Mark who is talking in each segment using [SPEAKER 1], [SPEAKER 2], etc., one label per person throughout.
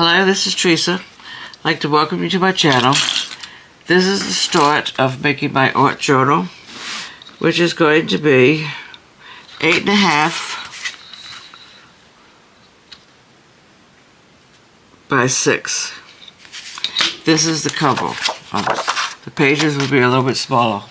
[SPEAKER 1] Hello, this is Teresa. I'd like to welcome you to my channel. This is the start of making my art journal, which is going to be 8.5 by 6. This is the cover. The pages will be a little bit smaller.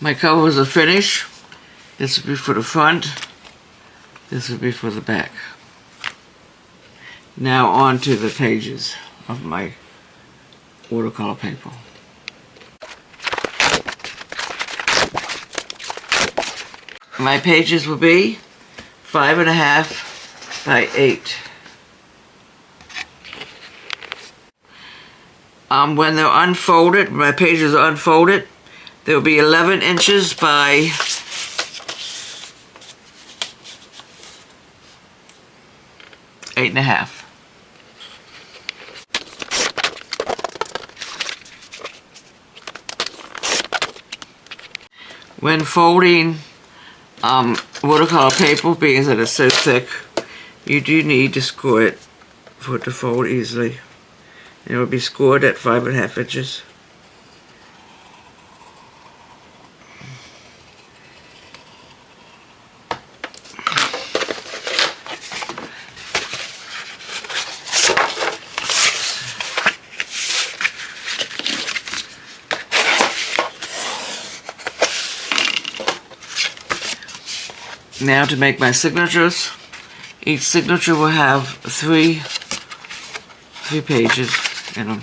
[SPEAKER 1] My covers are finished. This will be for the front. This will be for the back. Now on to the pages of my watercolor paper. My pages will be 5.5 by 8. When they're unfolded, my pages are unfolded, there will be 11 inches by 8.5. When folding watercolor paper, being that it's so thick, you do need to score it for it to fold easily. It will be scored at 5.5 inches. Now to make my signatures. Each signature will have three pages in them.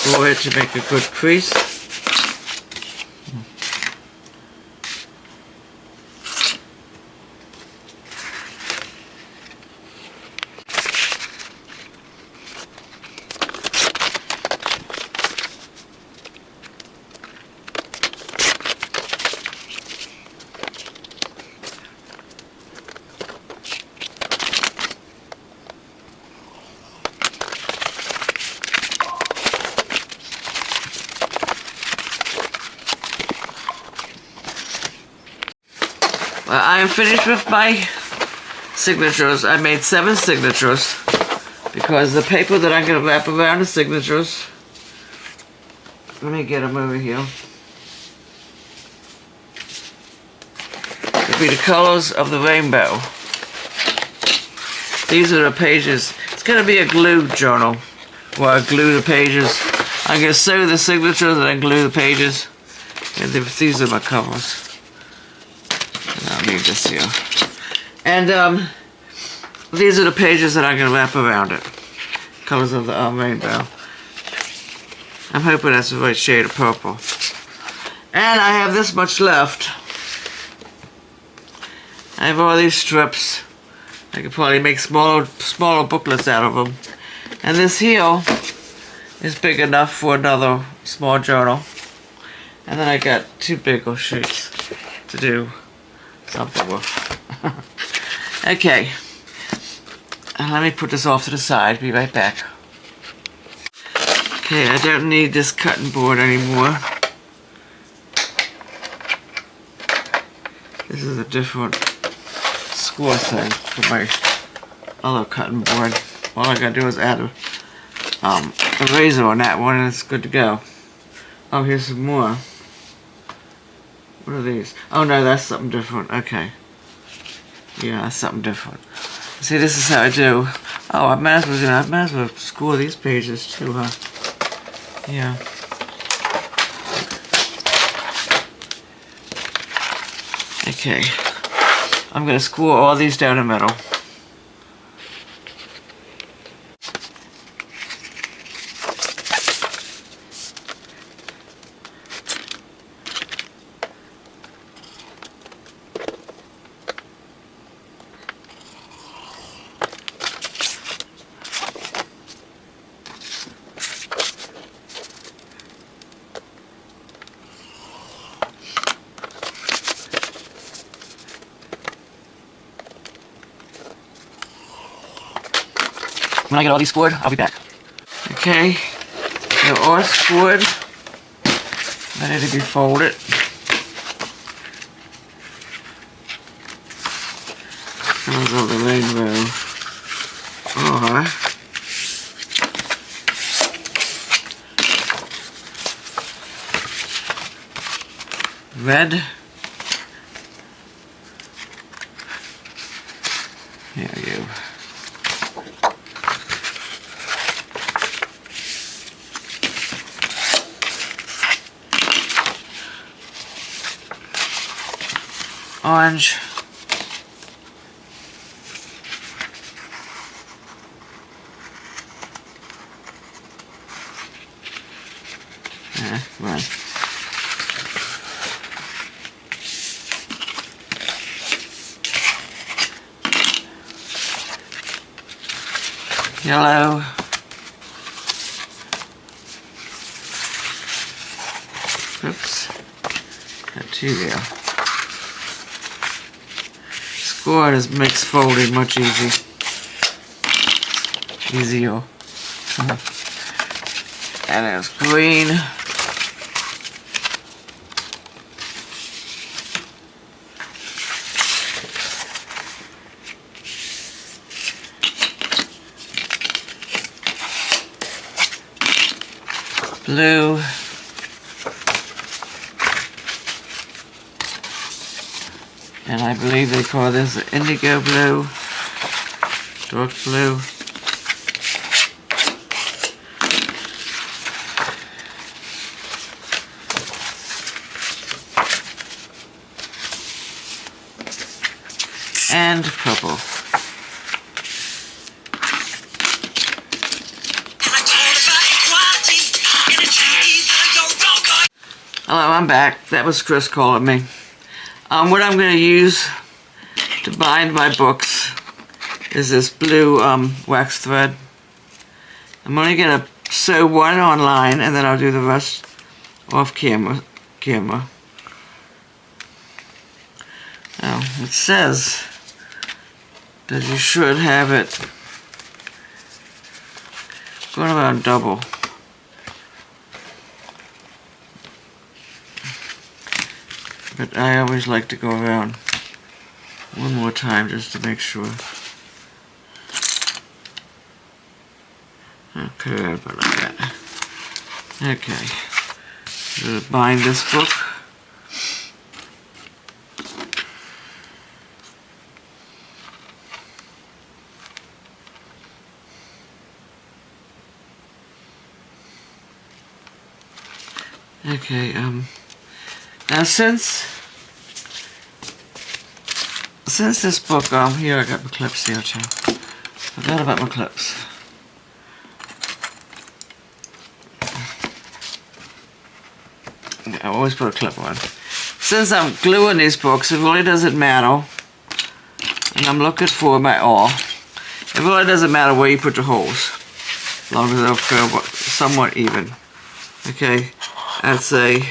[SPEAKER 1] score it to make a good crease. I am finished with my signatures. I made 7 signatures because the paper that I'm going to wrap around the signatures, let me get them over here, will be the colors of the rainbow. These are the pages. It's going to be a glue journal where I glue the pages. I'm going to sew the signatures and then glue the pages. And these are my covers. I'll leave this here. And these are the pages that I'm going to wrap around it. Colors of the rainbow. I'm hoping that's the right shade of purple. And I have this much left. I have all these strips. I could probably make smaller booklets out of them. And this here is big enough for another small journal. And then I got 2 bigger sheets to do something with. Okay. Let me put this off to the side. Be right back. Okay, I don't need this cutting board anymore. This is a different score thing for my other cutting board. All I gotta do is add a razor on that one and it's good to go. Oh, here's some more. What are these? Oh no, that's something different. Okay. Yeah, that's something different. See, this is how I do. Oh, I might as well score these pages too, huh? Yeah. Okay. I'm gonna score all these down the middle. When I get all these scored, I'll be back. Okay, they're all scored, ready to be folded. Colors of the rainbow. Or red. Here we go. Orange. Right. Yellow. Oops. Got 2 there. Score just makes folding much easier. And there's green. Blue. And I believe they call this indigo blue, dark blue. And purple. Hello, I'm back. That was Chris calling me. What I'm going to use to bind my books is this blue wax thread. I'm only going to sew one on line, and then I'll do the rest off camera. Now, it says that you should have it going around double. But I always like to go around one more time just to make sure. Okay, about like that. Okay, I'm going to bind this book. Okay, now since this book, here I got my clips here too. Forgot about my clips. I always put a clip on. Since I'm gluing these books, it really doesn't matter. And I'm looking for my awl. It really doesn't matter where you put the holes, as long as they'll feel somewhat even. Okay, I'd say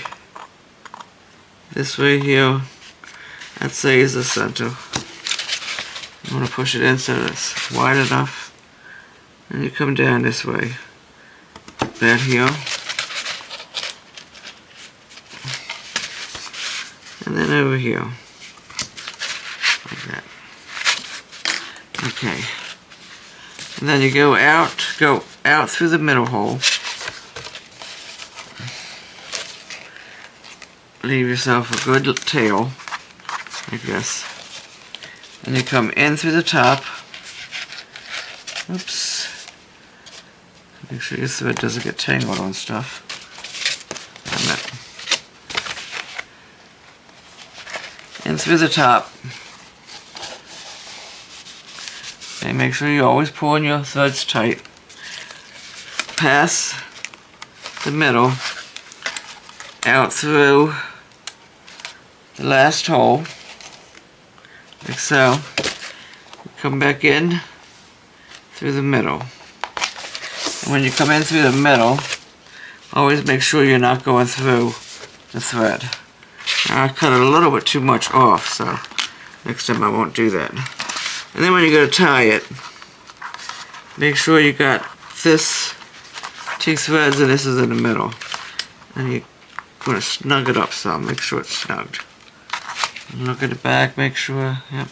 [SPEAKER 1] this way here, I'd say is the center. I'm going to push it in so it's wide enough. And you come down this way. That here. And then over here. Like that. Okay. And then you go out through the middle hole. Leave yourself a good tail, like this. And you come in through the top. Oops. Make sure your thread doesn't get tangled on stuff. In through the top. Okay, make sure you always pull in your threads tight. Pass the middle out through the last hole, like so. Come back in through the middle. And when you come in through the middle, always make sure you're not going through the thread. Now I cut it a little bit too much off, so next time I won't do that. And then when you go to tie it, make sure you got this 2 threads and this is in the middle. And you're going to snug it up some, make sure it's snugged. Look at the back, make sure, yep.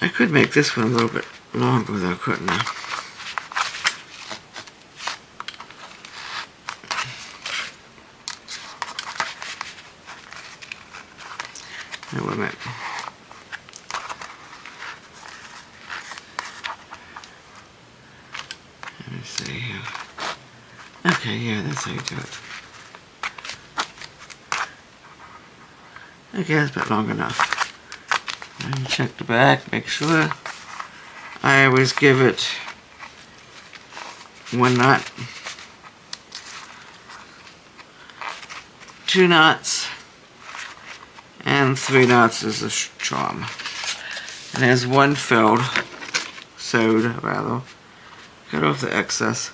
[SPEAKER 1] I could make this one a little bit longer though, couldn't I? Now, wait a minute. Let me see here. Okay, yeah, that's how you do it. Okay, that's about long enough. And check the back, make sure. I always give it 1 knot, 2 knots, and 3 knots is a charm. And there's 1 sewed rather. Cut off the excess.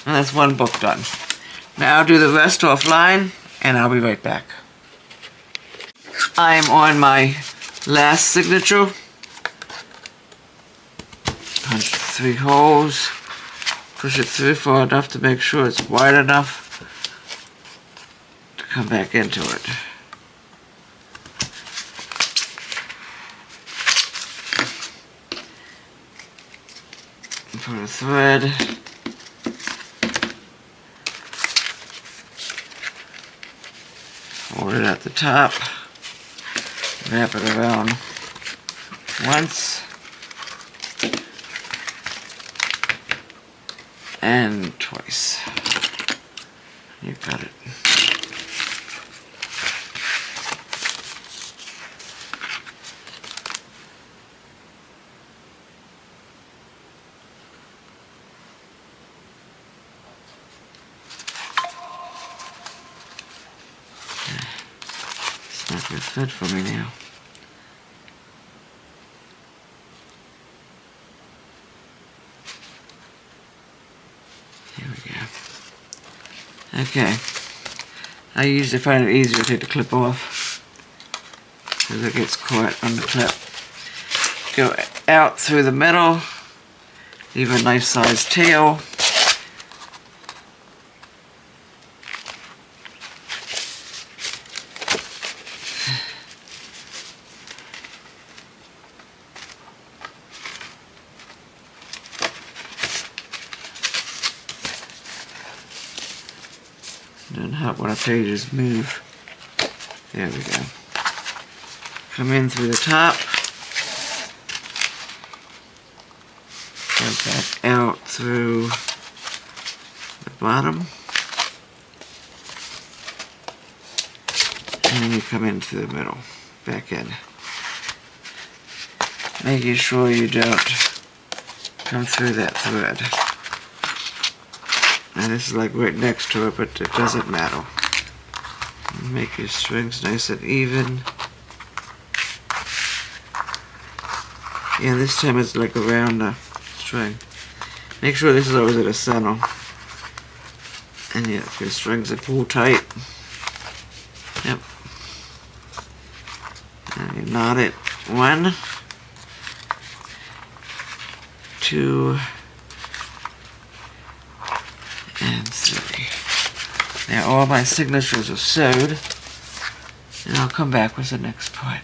[SPEAKER 1] And that's 1 book done. Now I'll do the rest offline, and I'll be right back. I am on my last signature. Punch 3 holes. Push it through far enough to make sure it's wide enough to come back into it. Put a thread. Hold it at the top. Wrap it around once. And twice. You got it. fit for me now. Here we go. Okay. I usually find it easier to take the clip off because it gets caught on the clip. Go out through the middle. Leave a nice sized tail. Doesn't help when our pages move. There we go. Come in through the top. Go back out through the bottom. And then you come in through the middle. Back in. Making sure you don't come through that thread. And this is like right next to it, but it doesn't matter. Make your strings nice and even. Yeah, this time it's like around the string. Make sure this is always at the center. And yeah, your strings are pulled tight. Yep. And you knot it. 1, 2, and 3. Now all my signatures are sewed, and I'll come back with the next part.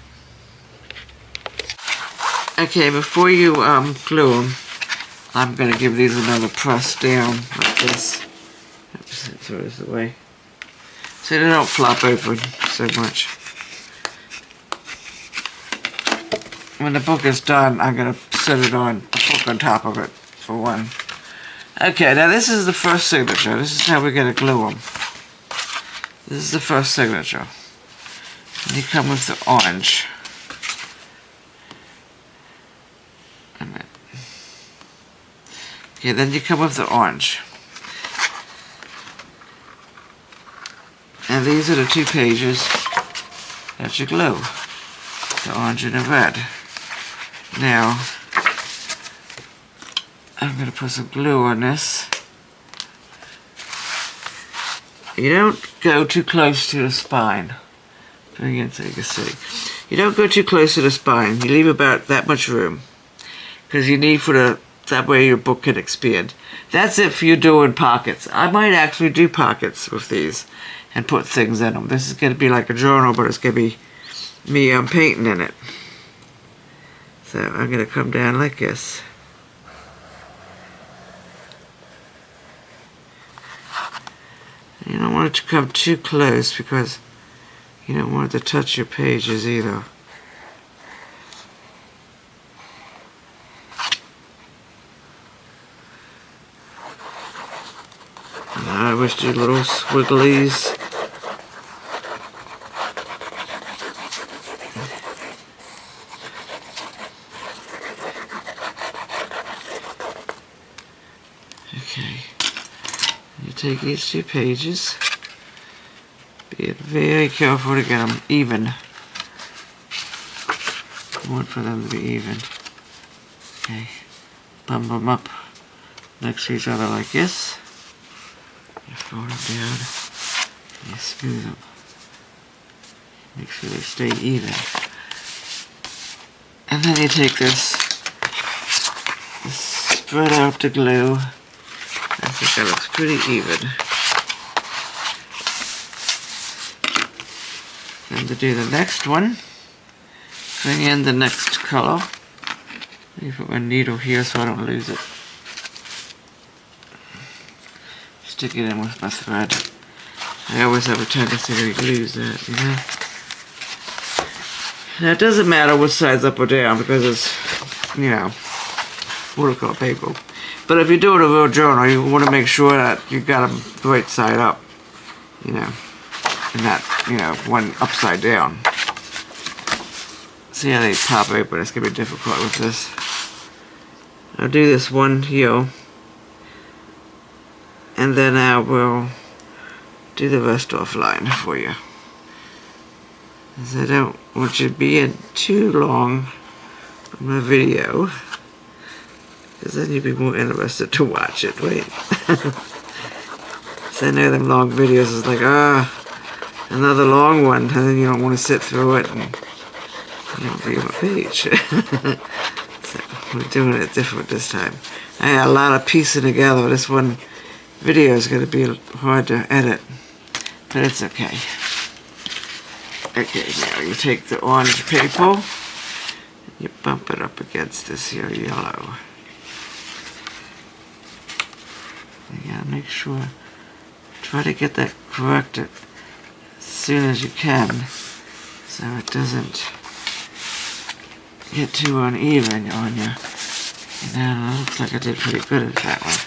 [SPEAKER 1] Okay, before you glue them, I'm going to give these another press down like this. Oops, throw this away. So they don't flop open so much. When the book is done, I'm going to set it on a book on top of it for one. Okay, now this is the first signature. This is how we're going to glue them. This is the first signature. And you come with the orange. Okay, then you come with the orange. And these are the 2 pages that you glue. The orange and the red. Now, I'm going to put some glue on this. You don't go too close to the spine. Bring it so you can see. You don't go too close to the spine. You leave about that much room. Because you need for the, that way your book can expand. That's if you're doing pockets. I might actually do pockets with these and put things in them. This is going to be like a journal, but it's going to be me painting in it. So I'm going to come down like this. You don't want it to come too close because you don't want it to touch your pages either. And I wish to do little squigglies. Okay. You take these 2 pages. Be very careful to get them even. You want for them to be even. Okay. Bump them up next to each other like this. You fold them down. And you smooth them. Make sure they stay even. And then you take this, spread out the glue. I think that looks pretty even. Then to do the next one, bring in the next color. Let me put my needle here so I don't lose it. Stick it in with my thread. I always have a tendency to lose that, you know. Now it doesn't matter which side's up or down because it's, you know, watercolor paper. But if you're doing a real journal, you want to make sure that you got them the right side up, you know, and not, you know, one upside down. See how they pop open? It's going to be difficult with this. I'll do this one here, and then I will do the rest offline for you. As I don't want you to be in too long on my video, because then you'd be more interested to watch it. Wait. So I know them long videos is like, another long one, and then you don't want to sit through it and you don't be on a page. So we're doing it different this time. I had a lot of piecing together. This one video is going to be hard to edit, but it's okay. Okay, now you take the orange paper, you bump it up against this here yellow. You gotta make sure, try to get that corrected as soon as you can, so it doesn't get too uneven on you. And now it looks like I did pretty good at that one.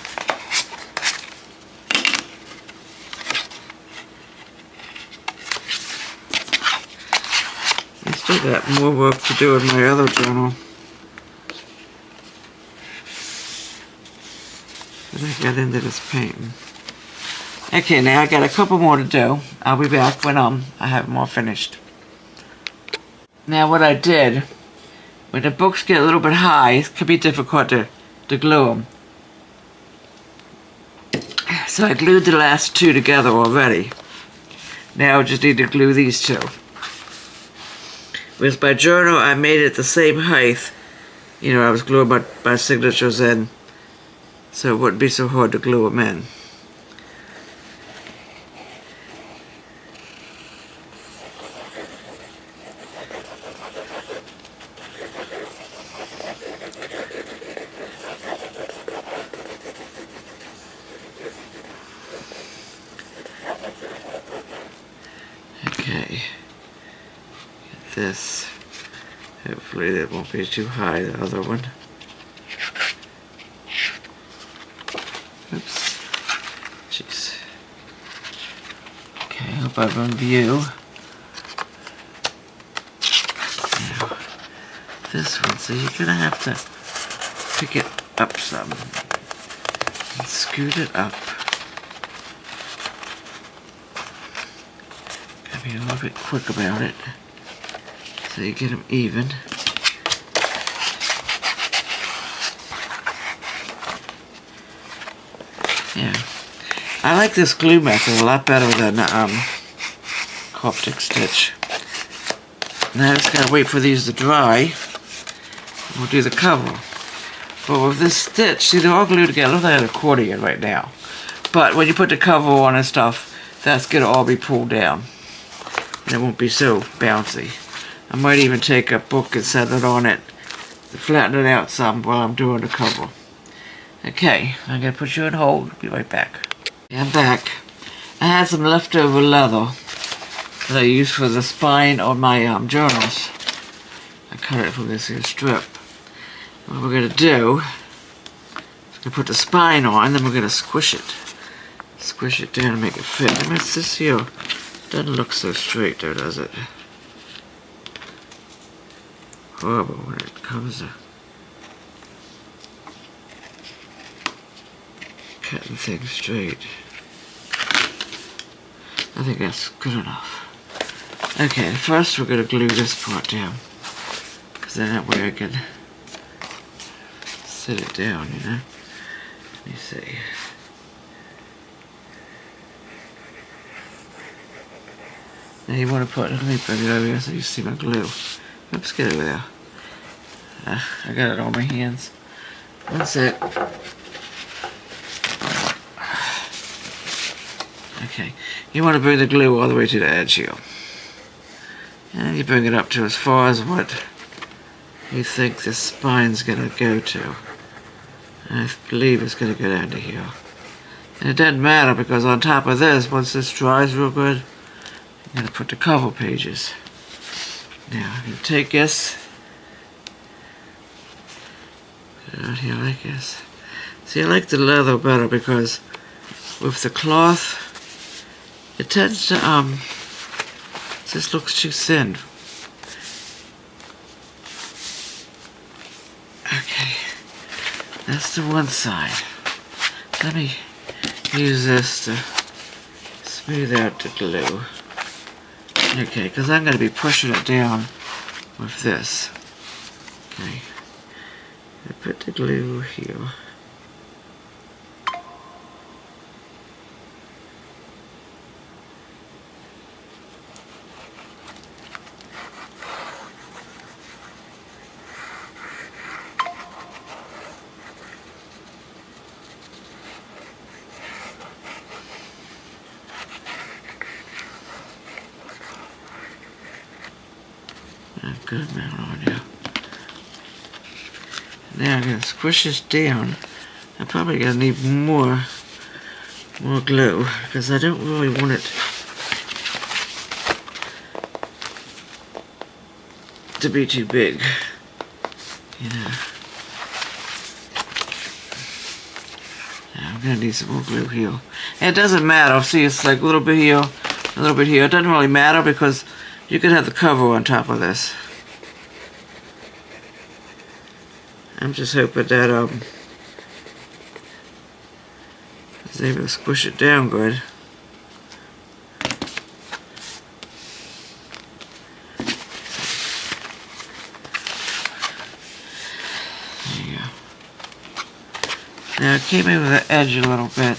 [SPEAKER 1] I still got more work to do in my other journal. But I got into this painting. Okay, now I got a couple more to do. I'll be back when I have them all finished. Now what I did, when the books get a little bit high, it can be difficult to glue them. So I glued the last two together already. Now I just need to glue these two. With my journal, I made it the same height. You know, I was gluing my signatures in, so it wouldn't be so hard to glue them in. Okay, get this. Hopefully that won't be too high, the other one. Oops. Jeez. Okay, hope I'm on view. Now, this one, so you're gonna have to pick it up some and scoot it up. Gotta be a little bit quick about it so you get them even. Yeah, I like this glue method a lot better than Coptic stitch. Now I just gotta wait for these to dry. We'll do the cover. But with this stitch, see, they're all glued together. Look like an accordion right now. But when you put the cover on and stuff, that's gonna all be pulled down. And it won't be so bouncy. I might even take a book and set it on it to flatten it out some while I'm doing the cover. Okay, I'm going to put you on hold. Be right back. Okay, I'm back. I had some leftover leather that I used for the spine on my journals. I cut it from this here strip. What we're going to do is we're going to put the spine on, then we're going to squish it. Squish it down and make it fit. I mean, it's this here. Doesn't look so straight though, does it? Horrible when it comes to cutting things straight. I think that's good enough. Okay, first we're going to glue this part down, because then that way I can sit it down, you know. Let me see. Now you want to put, let me bring it over here so you see my glue. Oops, get over there. I got it on my hands. One sec. Okay, you want to bring the glue all the way to the edge here. And you bring it up to as far as what you think the spine's going to go to. And I believe it's going to go down to here. And it doesn't matter because on top of this, once this dries real good, I'm going to put the cover pages. Now, I'm going to take this, put it out here like this. See, I like the leather better because with the cloth, it tends to, just looks too thin. Okay, that's the one side. Let me use this to smooth out the glue. Okay, because I'm going to be pushing it down with this. Okay. I put the glue here. A good amount on here. Now I'm going to squish this down. I'm probably going to need more glue because I don't really want it to be too big, you know. Now I'm going to need some more glue here. And it doesn't matter. See, it's like a little bit here, a little bit here. It doesn't really matter because you could have the cover on top of this. I'm just hoping that I was able to squish it down good. There you go. Now it came in with the edge a little bit.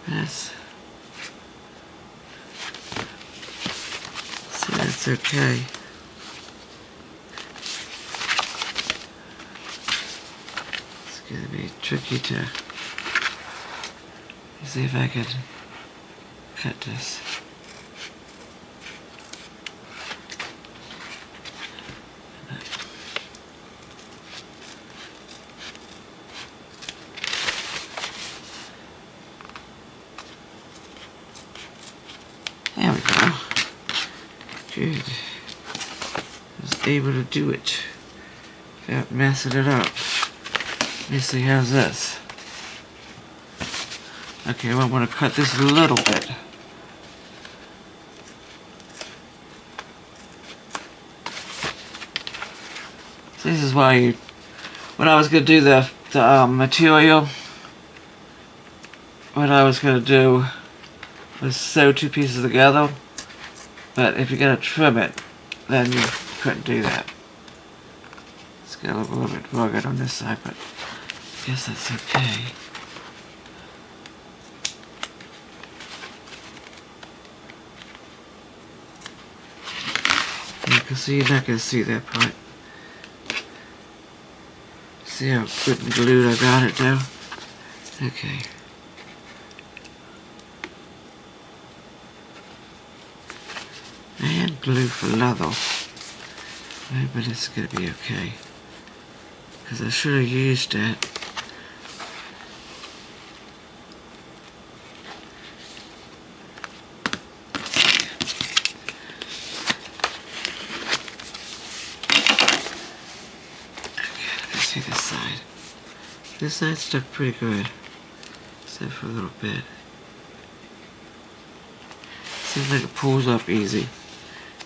[SPEAKER 1] Yes. So that's okay. It's gonna be tricky to see if I can cut this. There we go. Good. I was able to do it without messing it up. Let me see, how's this? Okay, well, I want to cut this a little bit. So this is why when I was going to do the material, what I was going to do was sew two pieces together, but if you're going to trim it, then you couldn't do that. It's got a little bit rugged on this side, but I guess that's okay. You can see, you're not going to see that part. See how good and glued I got it though? Okay. And glue for leather. But it's going to be okay. Because I should have used that. This side. This side stuck pretty good, except for a little bit. Seems like it pulls up easy.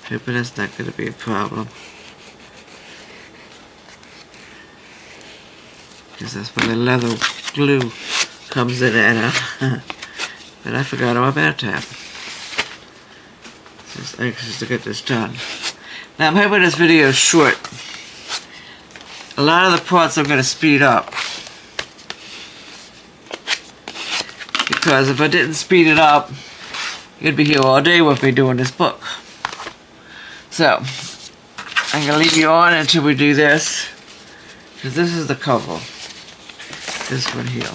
[SPEAKER 1] Hoping that's not going to be a problem. Because that's where the leather glue comes in at. But I forgot all about that. Just anxious to get this done. Now I'm hoping this video is short. A lot of the parts I'm going to speed up. Because if I didn't speed it up, you'd be here all day with me doing this book. So, I'm going to leave you on until we do this. Because this is the cover. This one here.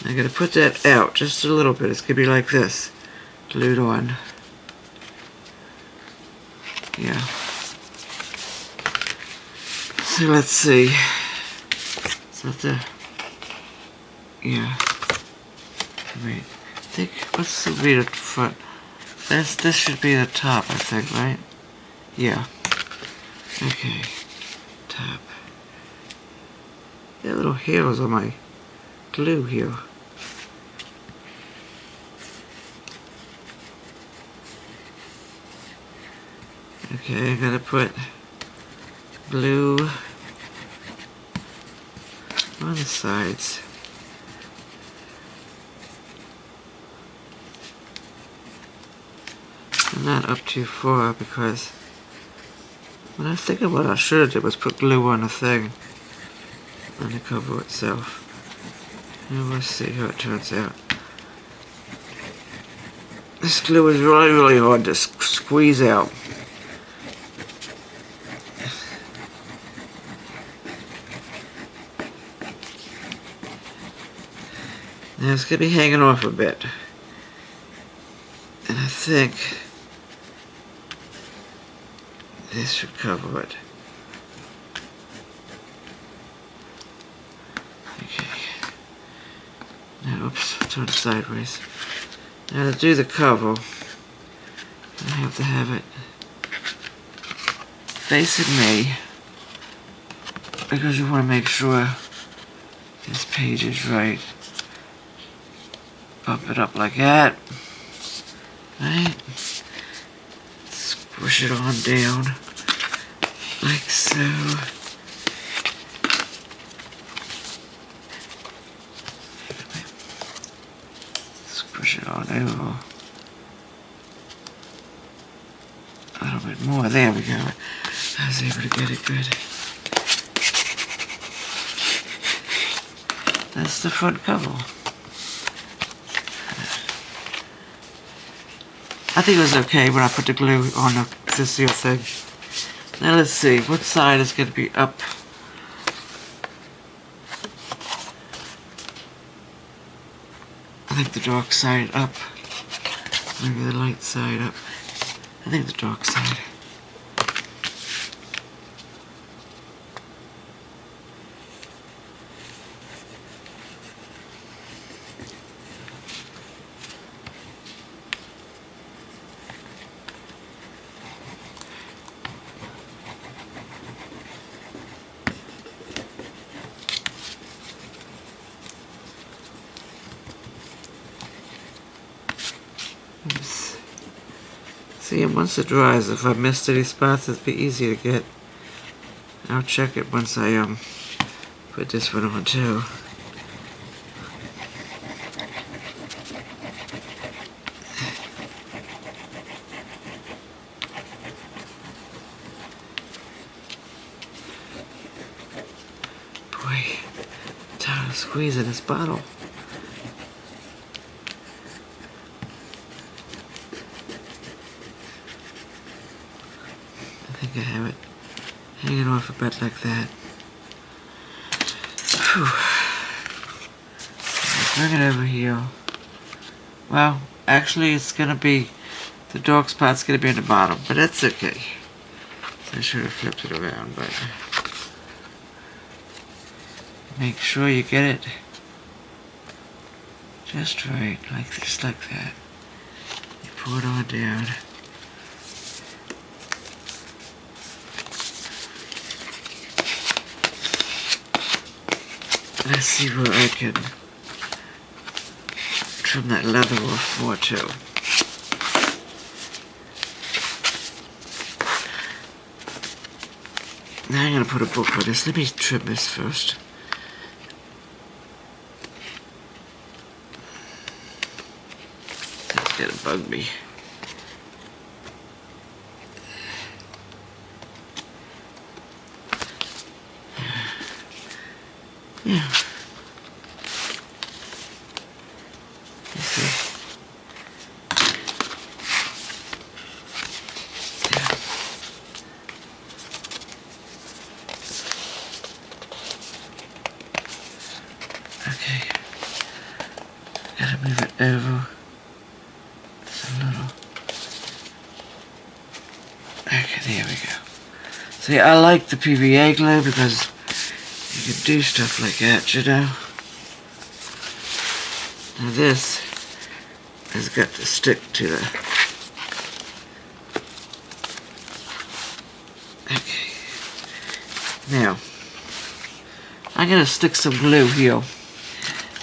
[SPEAKER 1] I'm going to put that out just a little bit. It's going to be like this. Glued on. Yeah. So let's see. So the, yeah. Wait. I think what's be the front? This should be the top, I think, right? Yeah. Okay. Top. There are little hairs on my glue here. Okay, I'm gonna put glue on the sides. not up too far, because when I was thinking what I should have did was put glue on the thing, on the cover itself. And we'll see how it turns out. This glue is really, really hard to squeeze out. Now it's going to be hanging off a bit. And I think this should cover it. Okay. Now, oops, turn it sideways. Now to do the cover, I have to have it facing me, because you want to make sure this page is right. Bump it up like that, right? Squish it on down, like so. Squish it on over. A little bit more, there we go. I was able to get it good. That's the front cover. I think it was okay when I put the glue on this here thing. Now let's see, what side is going to be up? I think the dark side up. Maybe the light side up. I think the dark side. Oops. See, and once it dries, if I missed any spots, it'd be easy to get. I'll check it once I put this one on too. Boy, I'm tired of squeezing this bottle. I think I have it hanging off a bit like that. Whew. Bring it over here. Well, actually it's gonna be, the dark spot's gonna be in the bottom, but that's okay. I should have flipped it around, but make sure you get it just right, like this, like that. You pour it on down. Let's see where I can trim that leather off more too. Now I'm going to put a book on this. Let me trim this first. That's going to bug me. Yeah. You see? Yeah. Okay. Gotta move it over. Just a little. Okay, there we go. See, I like the PVA glue because you can do stuff like that, you know. Now this has got to stick to the... Okay. Now, I'm going to stick some glue here.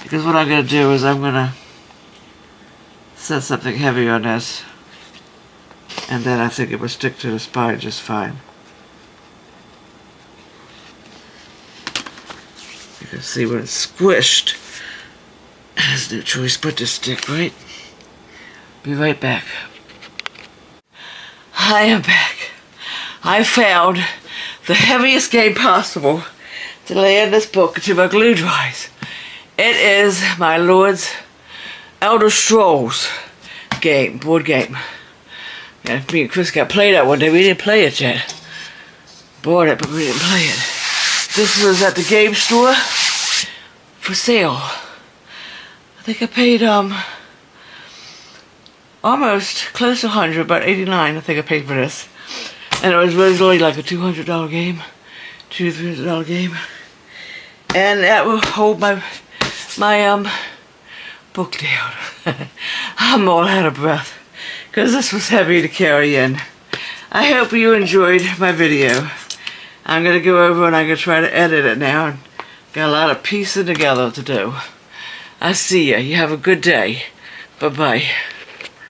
[SPEAKER 1] Because what I'm going to do is I'm going to set something heavy on this. And then I think it will stick to the spine just fine. You can see when it's squished, there's no choice but to stick, right? Be right back. I am back. I found the heaviest game possible to lay in this book until my glue dries. It is my Lord's Elder Scrolls game, board game. Yeah, me and Chris got played that one day. We didn't play it yet. Bought it, but we didn't play it. This was at the game store for sale. I think I paid almost close to 100, about 89 I think I paid for this. And it was really like a $200 game, $200-300 game. And that will hold my book down. I'm all out of breath because this was heavy to carry in. I hope you enjoyed my video. I'm going to go over and I'm going to try to edit it now. And got a lot of piecing together to do. I see ya. You have a good day. Bye-bye.